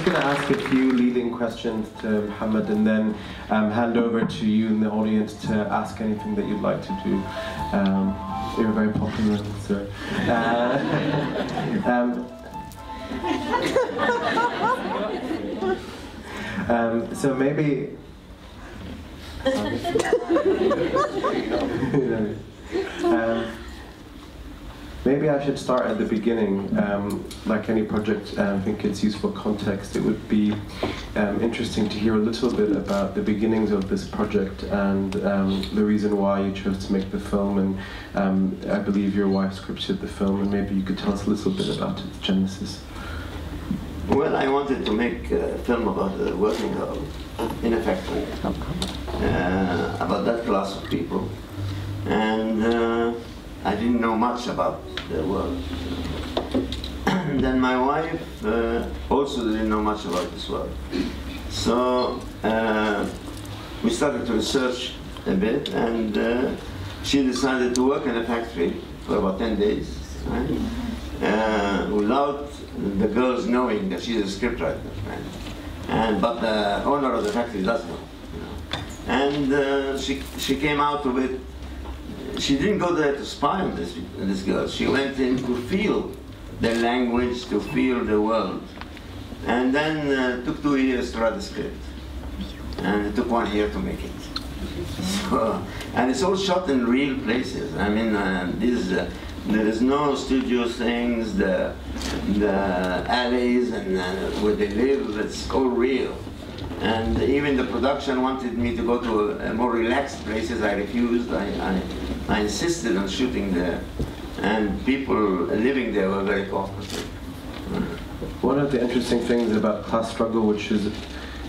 going to ask a few leading questions to Mohamed and then hand over to you in the audience to ask anything that you'd like to do. You're very popular, sir. So maybe... maybe I should start at the beginning. Like any project, I think it's useful context. It would be interesting to hear a little bit about the beginnings of this project and the reason why you chose to make the film. And I believe your wife scripted the film, and maybe you could tell us a little bit about its genesis. Well, I wanted to make a film about a working girl in a factory, about that class of people. And I didn't know much about the world. And then my wife also didn't know much about this world. So we started to research a bit, and she decided to work in a factory for about 10 days, right? Without the girls knowing that she's a scriptwriter, right? But the owner of the factory does know. And she came out of it. She didn't go there to spy on this girl. She went in to feel the language, to feel the world. And then it took 2 years to write the script. And it took 1 year to make it. So, and it's all shot in real places. I mean, there is no studio things, the alleys and where they live, it's all real. And even the production wanted me to go to a more relaxed places. I refused. I insisted on shooting there, and people living there were very cooperative. One of the interesting things about class struggle, which is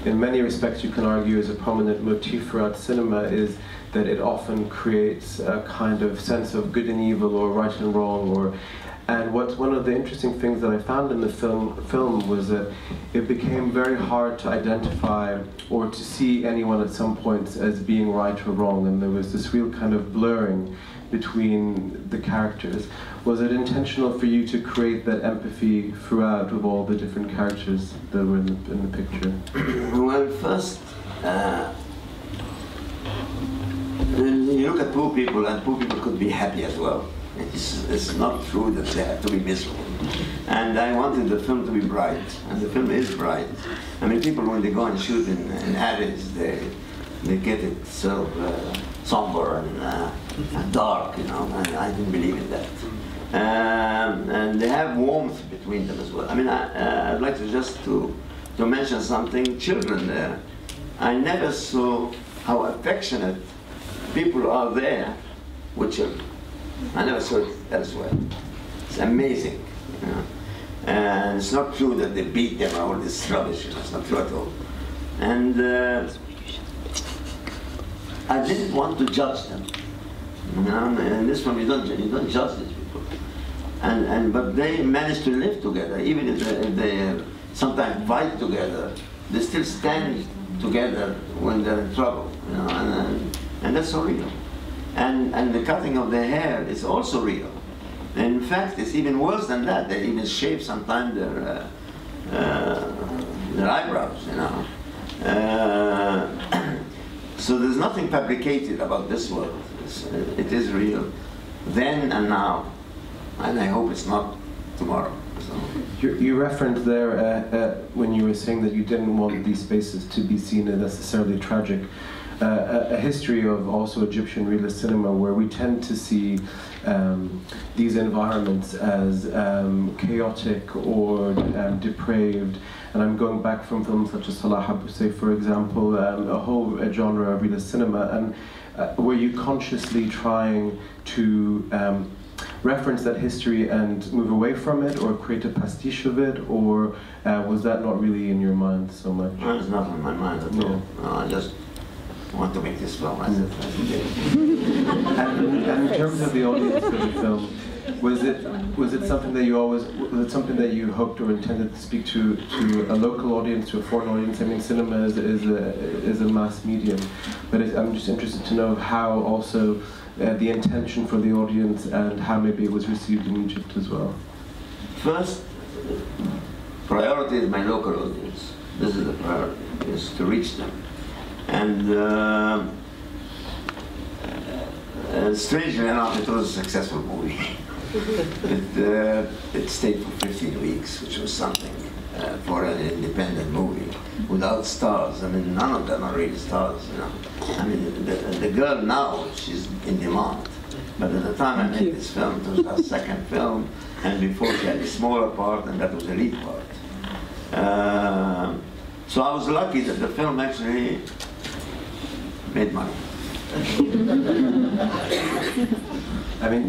in many respects you can argue is a prominent motif throughout cinema, is that it often creates a kind of sense of good and evil, or right and wrong, and one of the interesting things that I found in the film was that it became very hard to identify or to see anyone at some points as being right or wrong, and there was this real kind of blurring between the characters. Was it intentional for you to create that empathy throughout with all the different characters that were in the picture? Well, first, you look at poor people, and poor people could be happy as well. It's not true that they have to be miserable. And I wanted the film to be bright, and the film is bright. I mean, people, when they go and shoot in alleys, they get it so somber and dark, you know, and I didn't believe in that. And they have warmth between them as well. I mean, I'd like to just to mention something. Children there, I never saw how affectionate people are there with children. I never saw it elsewhere. It's amazing, you know. And it's not true that they beat them or all this rubbish. You know, it's not true at all. And I didn't want to judge them. You know, and this one you don't judge these people. But they managed to live together, even if they sometimes fight together. They still stand together when they're in trouble. You know, and that's so real. And the cutting of their hair is also real. In fact, it's even worse than that. They even shave sometimes their eyebrows, you know. So there's nothing fabricated about this world. It is real, then and now, and I hope it's not tomorrow. So. You referenced there when you were saying that you didn't want these spaces to be seen as necessarily tragic. A history of also Egyptian realist cinema where we tend to see these environments as chaotic or depraved. And I'm going back from films such as Salah Abusay, for example, a whole genre of realist cinema. And were you consciously trying to reference that history and move away from it, or create a pastiche of it, or was that not really in your mind so much? No, it's not in my mind at all. No, I just want to make this film. And in terms of the audience for the film, was it something that something that you hoped or intended to speak to a local audience, to a foreign audience? I mean, cinema is a mass medium, but I'm just interested to know how also the intention for the audience and how maybe it was received in Egypt as well. First, priority is my local audience. This is the priority, is to reach them. And strangely enough, it was a successful movie. It stayed for 15 weeks, which was something for an independent movie, without stars. I mean, none of them are really stars, you know. I mean, the girl now, she's in demand. But at the time I made this film, it was our second film, and before she had a smaller part, and that was the lead part. So I was lucky that the film actually made money. I mean,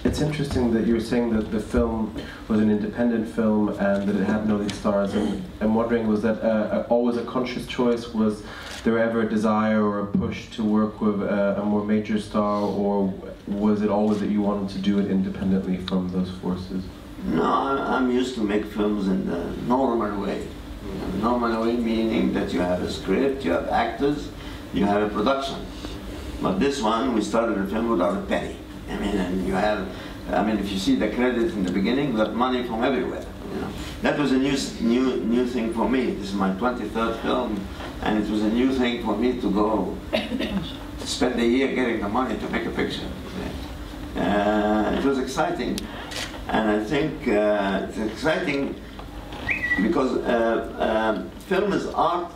it's interesting that you're saying that the film was an independent film and that it had no lead stars. And I'm wondering, was that always a conscious choice? Was there ever a desire or a push to work with a more major star, or was it always that you wanted to do it independently from those forces? No, I'm used to make films in the normal way. The normal way meaning that you have a script, you have actors, you have a production. But this one, we started the film without a penny. I mean, and you have, I mean, if you see the credits in the beginning, we got money from everywhere. You know, that was a new thing for me. This is my 23rd film, and it was a new thing for me to go spend a year getting the money to make a picture. It was exciting, and I think it's exciting because film is art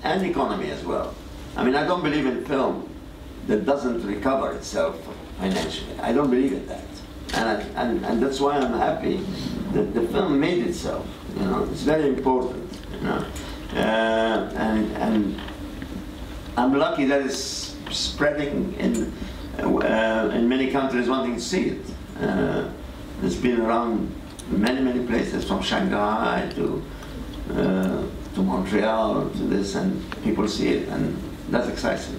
and economy as well. I mean, I don't believe in film that doesn't recover itself financially. I don't believe in that. And that's why I'm happy that the film made itself. You know, it's very important. You know, and I'm lucky that it's spreading in many countries wanting to see it. It's been around many places, from Shanghai to Montreal to this, and people see it, and that excites me.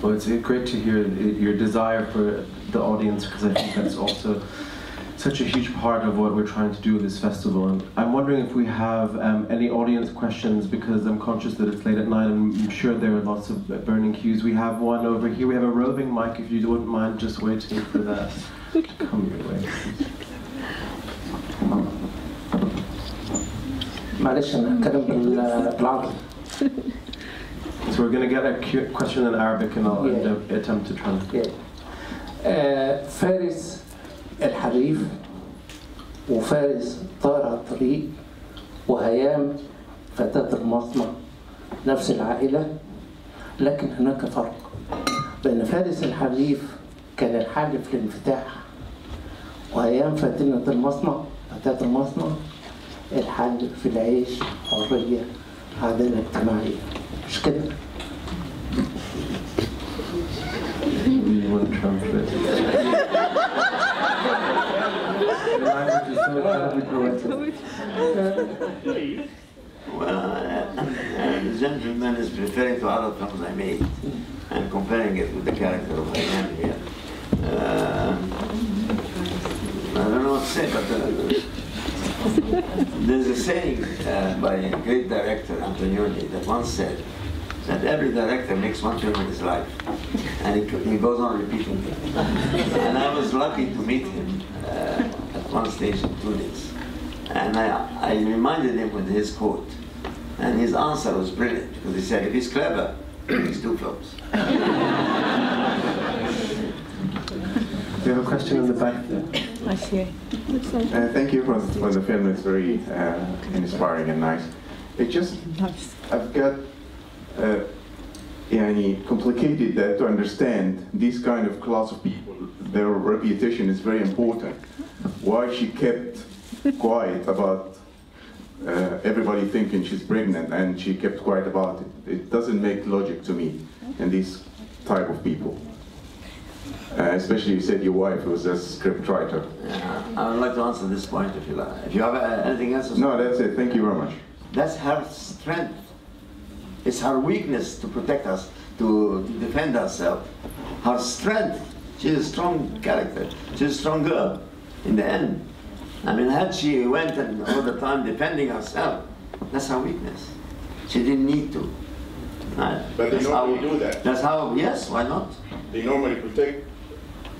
Well, it's great to hear your desire for the audience, because I think that's also such a huge part of what we're trying to do with this festival. And I'm wondering if we have any audience questions, because I'm conscious that it's late at night and I'm sure there are lots of burning queues. We have one over here. We have a roving mic, if you wouldn't mind just waiting for that to come your way. معلش أنا هتكلم بالعربي. So we're going to get a question in Arabic and I'll attempt to translate. فارس الحريف وفارس طار على الطريق وهيام فتاة المصنع نفس العائلة، لكن هناك فرق بين فارس الحريف كان الحل في الانفتاح، وهيام فاتنة المصنع فتاة المصنع الحل في العيش، حرية، عدالة اجتماعية. مش كده؟ You want to translate? Well, the gentleman is referring to other films I made and comparing it with the character of Ayman here. I don't know what to say, but there's a saying by a great director, Antonioni, that once said that every director makes one film in his life, and he goes on repeating it. And I was lucky to meet him at one stage in Tunis, and I reminded him with his quote, and his answer was brilliant, because he said, if he's clever, he makes 2 films. We have a question in the back there. I see. Thank you for the film. It's very inspiring and nice. It just, I've got complicated to understand this kind of class of people. Their reputation is very important. Why she kept quiet about everybody thinking she's pregnant, and she kept quiet about it. It doesn't make logic to me in these type of people. Especially you said your wife was a script writer. I would like to answer this point if you like. If you have anything else to say. No, that's it. Thank you very much. That's her strength. It's her weakness to protect us, to defend ourselves. Her strength. She's a strong character. She's a strong girl in the end. I mean, had she went and all the time defending herself, that's her weakness. She didn't need to. Right? But they normally do that. That's how, yes, why not? They normally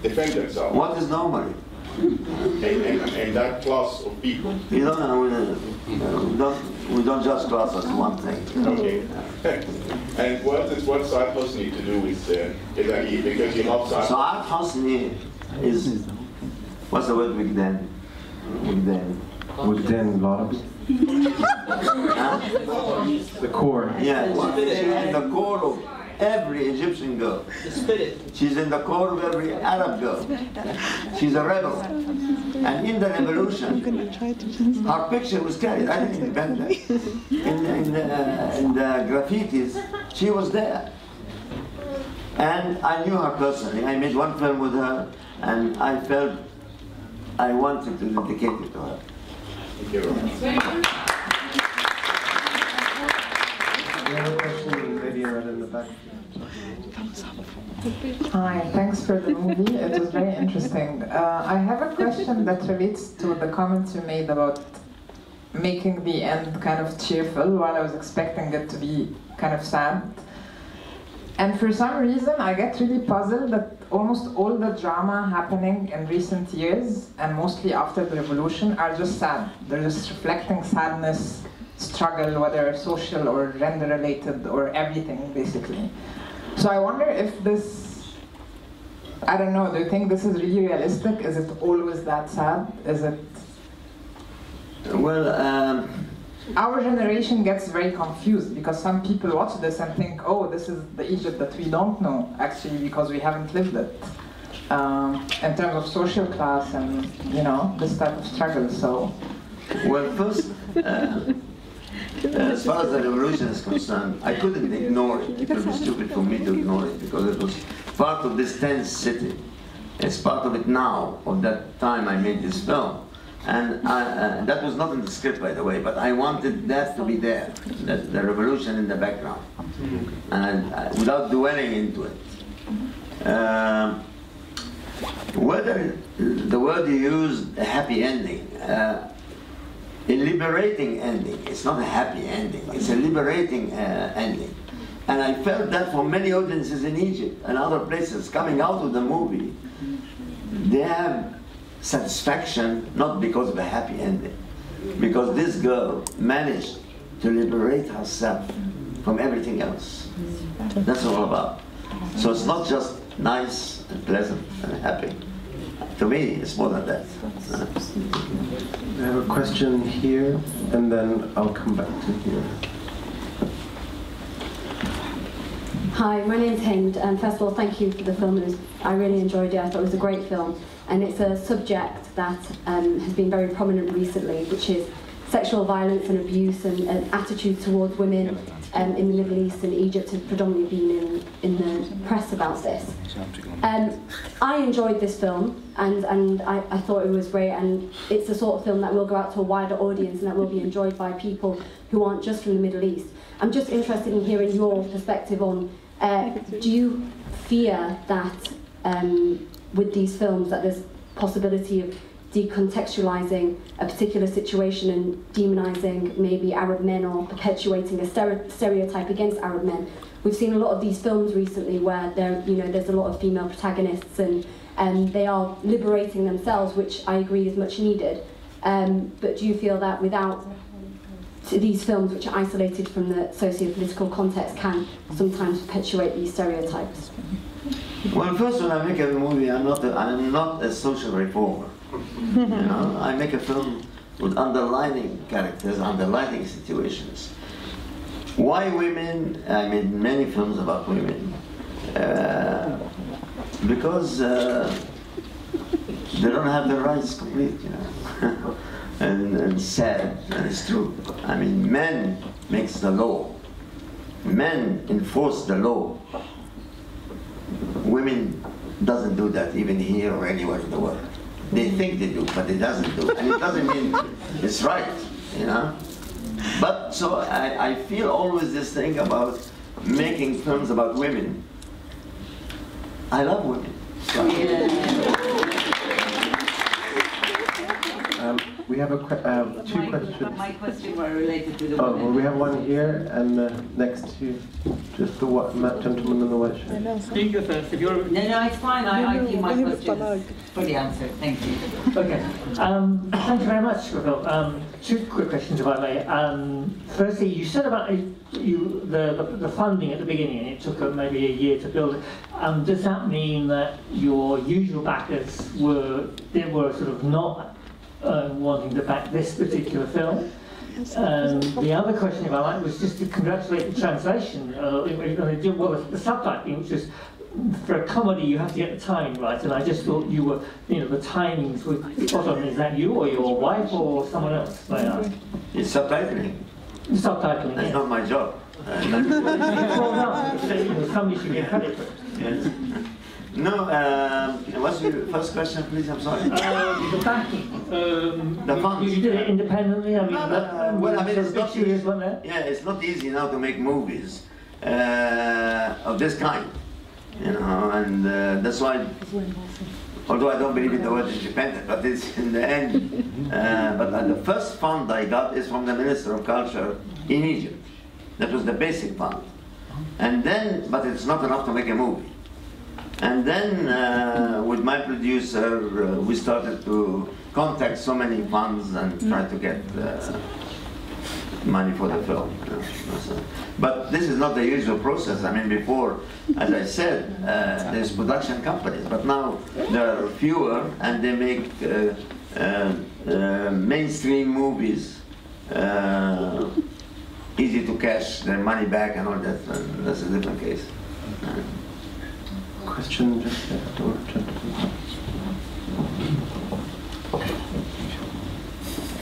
defend themselves. What is normally? And that class of people. We don't just class as one thing. Okay, thanks. And what Saad Hosni to do with Iraqi? Because he loves Saad. Saad Hosni is, what's the word Wigdan? Within Larabs. Huh? The core. Yeah, she's in the core of every Egyptian girl. She's in the core of every Arab girl. She's a rebel. And in the revolution, her picture was carried. I didn't invent that. In the graffitis, she was there. And I knew her personally. I made one film with her, and I felt I wanted to dedicate it to her. Thank you very much. You have a question, maybe right in the back. Hi, thanks for the movie. It was very interesting. I have a question that relates to the comments you made about making the end kind of cheerful while I was expecting it to be kind of sad. And for some reason, I get really puzzled that almost all the drama happening in recent years, and mostly after the revolution, are just sad. They're just reflecting sadness, struggle, whether social or gender-related or everything, basically. So I wonder if this, I don't know, do you think this is really realistic? Is it always that sad? Is it? Well, our generation gets very confused because some people watch this and think, oh, this is the Egypt that we don't know, actually, because we haven't lived it. In terms of social class and, you know, this type of struggle, so. well, first, as far as the revolution is concerned, I couldn't ignore it. It would be stupid for me to ignore it because it was part of this tense city. It's part of it now, of that time I made this film. And that was not in the script, by the way, but I wanted that to be there, the revolution in the background, and without dwelling into it. Whether the word you used, a happy ending, a liberating ending, it's not a happy ending, it's a liberating ending. And I felt that for many audiences in Egypt and other places coming out of the movie, they have satisfaction not because of a happy ending, because this girl managed to liberate herself from everything else. That's all about. So it's not just nice and pleasant and happy. To me, it's more than that. I have a question here, and then I'll come back to here. Hi, my name's Hind, and first of all, thank you for the film. I really enjoyed it. I thought it was a great film. And it's a subject that has been very prominent recently, which is sexual violence and abuse and attitudes towards women in the Middle East, and Egypt has predominantly been in the press about this. I enjoyed this film, and I thought it was great, and it's the sort of film that will go out to a wider audience and that will be enjoyed by people who aren't just from the Middle East. I'm just interested in hearing your perspective on, do you fear that with these films that there's possibility of decontextualizing a particular situation and demonizing maybe Arab men or perpetuating a stereotype against Arab men? We've seen a lot of these films recently where there's a lot of female protagonists and they are liberating themselves, which I agree is much needed. But do you feel that without these films, which are isolated from the socio-political context, can sometimes perpetuate these stereotypes? Well, first, when I make a movie, I'm not a social reformer. You know, I make a film with underlining characters, underlining situations. Why women? I made many films about women because they don't have their rights complete, you know, and sad, and it's true. I mean, men makes the law. Men enforce the law. Women doesn't do that, even here or anywhere in the world. They think they do, but it doesn't do. And it doesn't mean it's right, you know? But so I feel always this thing about making films about women. I love women. So. We have two questions. My question were related to the Oh, women. well, we have one here and next to just the gentleman in the white shirt. Speak yourself. If you're No, it's fine. I think my question is fully answered. Thank you. okay. Thank you very much, Phil. Two quick questions, if I may. Firstly, you said about the funding at the beginning. It took maybe a year to build it. Does that mean that your usual backers were sort of not wanting to back this particular film? The other question, if I might, was just to congratulate the translation. Well, the subtitling, which was, for a comedy, you have to get the timing right, and I just thought you were, the timings were spot on. Is that you, or your wife, or someone else? May I ask? It's subtitling. Subtitling. That's Yeah. not my job. Well, no, somebody should get credit for it. Yes. No, what's your first question, please? I'm sorry. The backing. The funds. You did it independently. I mean, well, I mean, it's not easy. Wasn't it? Yeah, it's not easy now to make movies of this kind, and that's why. Although I don't believe in the word independent, but it's in the end. But the first fund I got is from the Minister of Culture in Egypt. That was the basic fund, and then, but it's not enough to make a movie. And then, with my producer, we started to contact so many funds and try to get money for the film. But this is not the usual process. I mean, before, as I said, there's production companies, but now there are fewer, and they make mainstream movies, easy to cash their money back and all that, and that's a different case. Question just at the door, gentleman.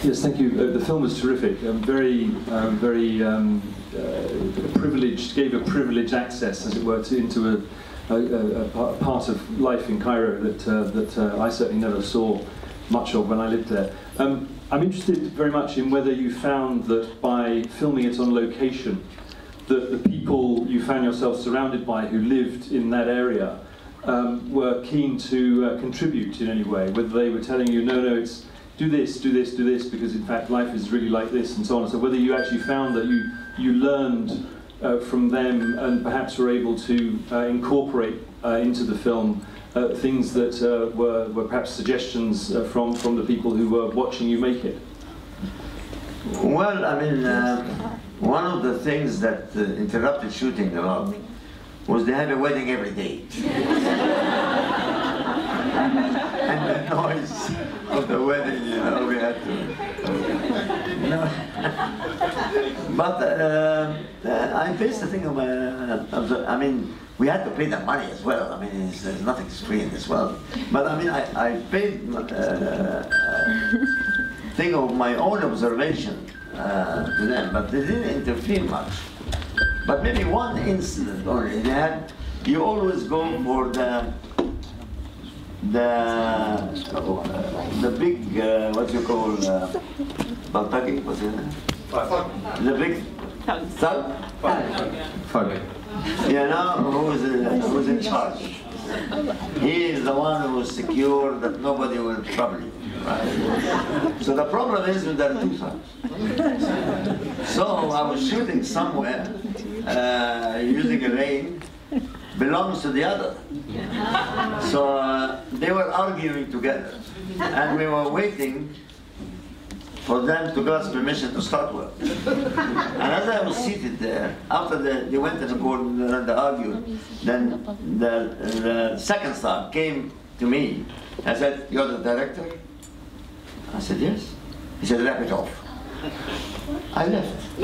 Yes, thank you. The film was terrific. Very privileged, gave a privileged access, as it were, into a part of life in Cairo that I certainly never saw much of when I lived there. I'm interested very much in whether you found that by filming it on location, that the people you found yourself surrounded by who lived in that area were keen to contribute in any way, whether they were telling you, no, it's do this, because in fact life is really like this, and so on. So whether you actually found that you learned from them and perhaps were able to incorporate into the film things that were perhaps suggestions from the people who were watching you make it. Well, I mean, one of the things that interrupted shooting a lot was they had a wedding every day. And the noise of the wedding, we had to. But I faced the thing of I mean, we had to pay them money as well. I mean, there's nothing free in this world. But I mean, I paid thing of my own observation to them, but they didn't interfere much. But maybe one incident only. You always go for the big, what you call, Baltaki, what's it? The big thug? Fug. Who's in charge. He is the one who is secure that nobody will trouble you. Right? So the problem is that there are two thugs. So I was shooting somewhere using a lane belongs to the other. So they were arguing together, and we were waiting for them to give us permission to start work. And as I was seated there, after they went in the court and they argued, then the second star came to me and said, "You're the director?" I said, "Yes." He said, "Wrap it off." I left.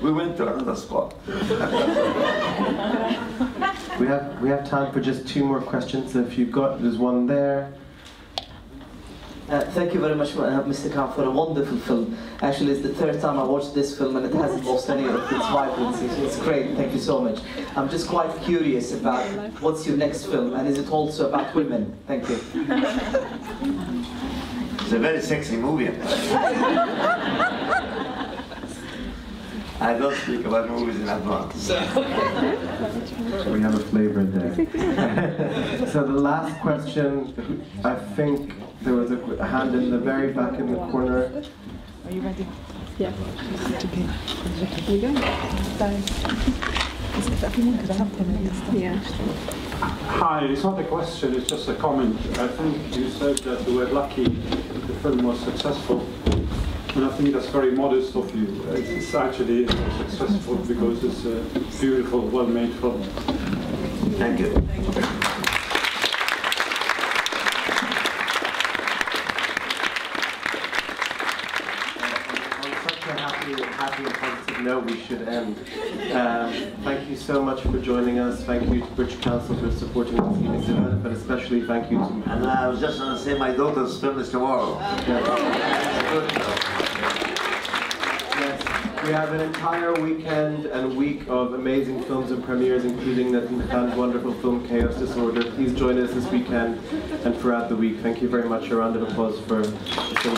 We went to another spot. We have time for just two more questions. If you've got, there's one there. Thank you very much, Mr. Khan, for a wonderful film. Actually, it's the third time I watched this film and it hasn't lost any of its vibrancy. It's great, thank you so much. I'm just quite curious about what's your next film, and is it also about women? Thank you. It's a very sexy movie. I don't speak about movies in advance. We have a flavor there. So the last question, I think there was a hand in the very back in the corner. Are you ready? Yeah. Are you going? Yeah. Hi, it's not a question, it's just a comment. I think you said that you were lucky that the film was successful. And I think that's very modest of you. It's actually successful because it's a beautiful, well-made film. Thank you. Happy and positive note we should end. Thank you so much for joining us. Thank you to British Council for supporting this evening's event, but especially thank you to... And I was just going to say my daughter's film is tomorrow. Yes, we have an entire weekend and week of amazing films and premieres, including Mohamed Khan's wonderful film Chaos Disorder. Please join us this weekend and throughout the week. Thank you very much. A round of applause for the film.